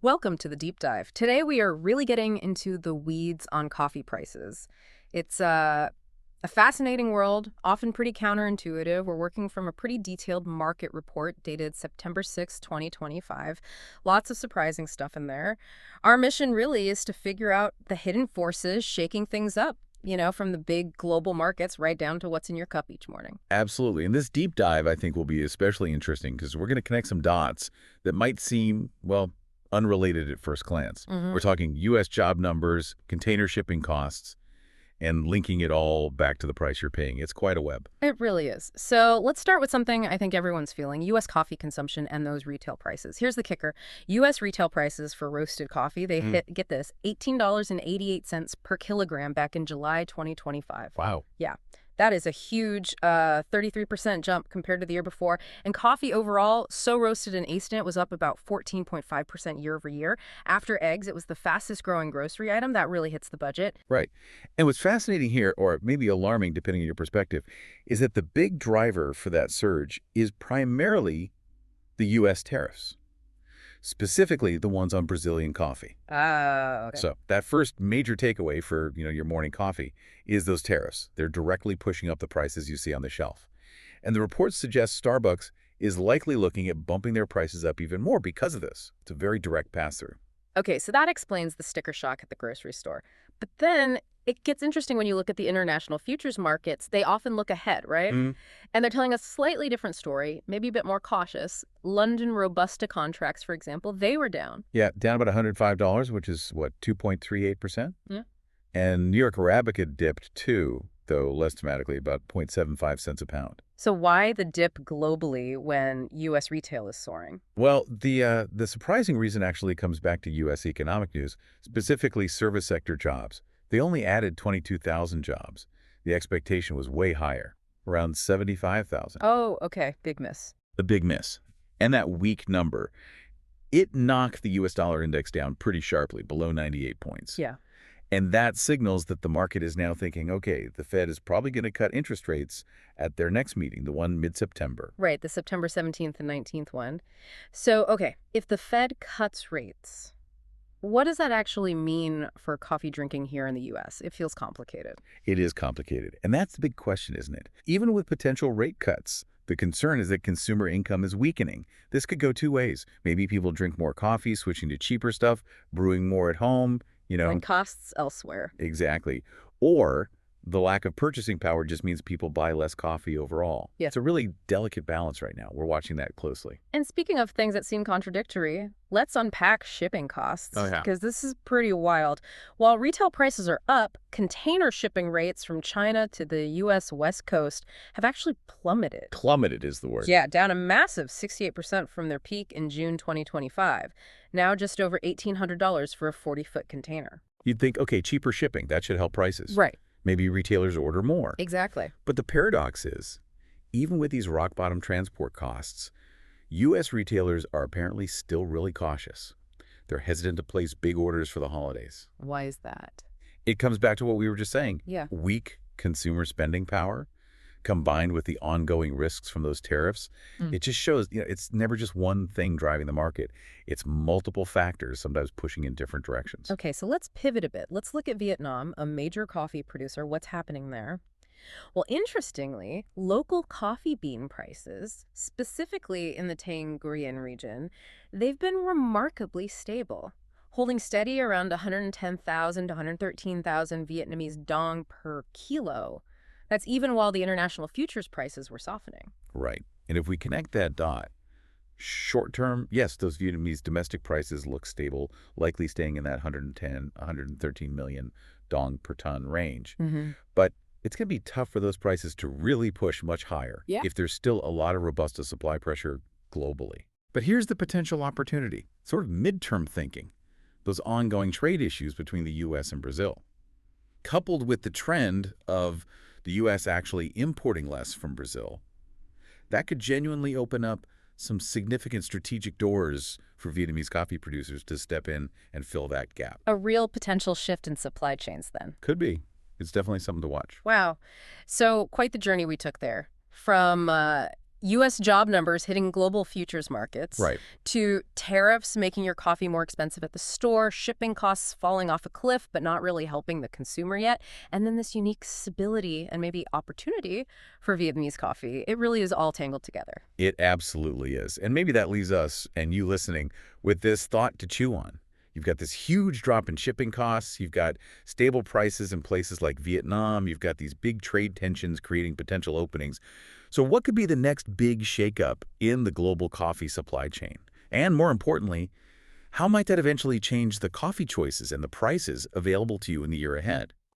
Welcome to the deep dive. Today we are really getting into the weeds on coffee prices. It's a fascinating world, often pretty counterintuitive. We're working from a pretty detailed market report dated September 6, 2025. Lots of surprising stuff in there. Our mission really is to figure out the hidden forces shaking things up, from the big global markets right down to what's in your cup each morning. Absolutely. And this deep dive, I think, will be especially interesting because we're going to connect some dots that might seem, well, unrelated at first glance. We're talking U.S. job numbers, container shipping costs, and linking it all back to the price you're paying. It's quite a web. It really is. So let's start with something I think everyone's feeling, U.S. coffee consumption and those retail prices. Here's the kicker. U.S. retail prices for roasted coffee, they hit, get this, $18.88 per kilogram back in July 2025. Wow. Yeah, that is a huge 33% jump compared to the year before. And coffee overall, so roasted and instant, was up about 14.5% year over year. After eggs, it was the fastest growing grocery item. That really hits the budget. Right. And what's fascinating here, or maybe alarming depending on your perspective, is that the big driver for that surge is primarily the U.S. tariffs, specifically the ones on Brazilian coffee. Okay. So that first major takeaway for, your morning coffee is those tariffs. They're directly pushing up the prices you see on the shelf. And the reports suggest Starbucks is likely looking at bumping their prices up even more because of this. It's a very direct pass-through. Okay, so that explains the sticker shock at the grocery store. But then it gets interesting when you look at the international futures markets. They often look ahead, right? And they're telling a slightly different story, maybe a bit more cautious. London Robusta contracts, for example, they were down. Yeah, down about $105, which is, what, 2.38%? Yeah. And New York Arabica dipped too, though less dramatically, about 0.75 cents a pound. So why the dip globally when U.S. retail is soaring? Well, the surprising reason actually comes back to U.S. economic news, specifically service sector jobs. They only added 22,000 jobs. The expectation was way higher, around 75,000. Oh, okay, big miss. A big miss. And that weak number, it knocked the U.S. dollar index down pretty sharply, below 98 points. Yeah. And that signals that the market is now thinking, okay, the Fed is probably going to cut interest rates at their next meeting, the one mid-September. Right, the September 17th and 19th one. So, okay, if the Fed cuts rates, what does that actually mean for coffee drinking here in the U.S.? It feels complicated. It is complicated. And that's the big question, isn't it? Even with potential rate cuts, the concern is that consumer income is weakening. This could go two ways. Maybe people drink more coffee, switching to cheaper stuff, brewing more at home, And costs elsewhere. Exactly. Or the lack of purchasing power just means people buy less coffee overall. Yeah. It's a really delicate balance right now. We're watching that closely. And speaking of things that seem contradictory, let's unpack shipping costs. Oh, yeah. Because this is pretty wild. While retail prices are up, container shipping rates from China to the U.S. West Coast have actually plummeted. Plummeted is the word. Yeah, down a massive 68% from their peak in June 2025. Now just over $1,800 for a 40-foot container. You'd think, okay, cheaper shipping, that should help prices. Right. Maybe retailers order more. Exactly. But the paradox is, even with these rock-bottom transport costs, U.S. retailers are apparently still really cautious. They're hesitant to place big orders for the holidays. Why is that? It comes back to what we were just saying. Yeah. Weak consumer spending power combined with the ongoing risks from those tariffs. It just shows, it's never just one thing driving the market. It's multiple factors, sometimes pushing in different directions. Okay, so let's pivot a bit. Let's look at Vietnam, a major coffee producer. What's happening there? Well, interestingly, local coffee bean prices, specifically in the Thanh Nguyen region, they've been remarkably stable, holding steady around 110,000 to 113,000 Vietnamese dong per kilo. That's even while the international futures prices were softening. Right. And if we connect that dot, short term, yes, those Vietnamese domestic prices look stable, likely staying in that 110, 113 million dong per ton range. But it's going to be tough for those prices to really push much higher if there's still a lot of Robusta supply pressure globally. But here's the potential opportunity, sort of midterm thinking, those ongoing trade issues between the U.S. and Brazil, coupled with the trend of the U.S. actually importing less from Brazil. That could genuinely open up some significant strategic doors for Vietnamese coffee producers to step in and fill that gap. A real potential shift in supply chains then. Could be. It's definitely something to watch. Wow. So quite the journey we took there. From U.S. job numbers hitting global futures markets, Right. to tariffs making your coffee more expensive at the store, shipping costs falling off a cliff but not really helping the consumer yet, and then this unique stability and maybe opportunity for Vietnamese coffee. It really is all tangled together. It absolutely is. And maybe that leaves us and you listening with this thought to chew on. You've got this huge drop in shipping costs. You've got stable prices in places like Vietnam. You've got these big trade tensions creating potential openings. So what could be the next big shakeup in the global coffee supply chain? And more importantly, how might that eventually change the coffee choices and the prices available to you in the year ahead?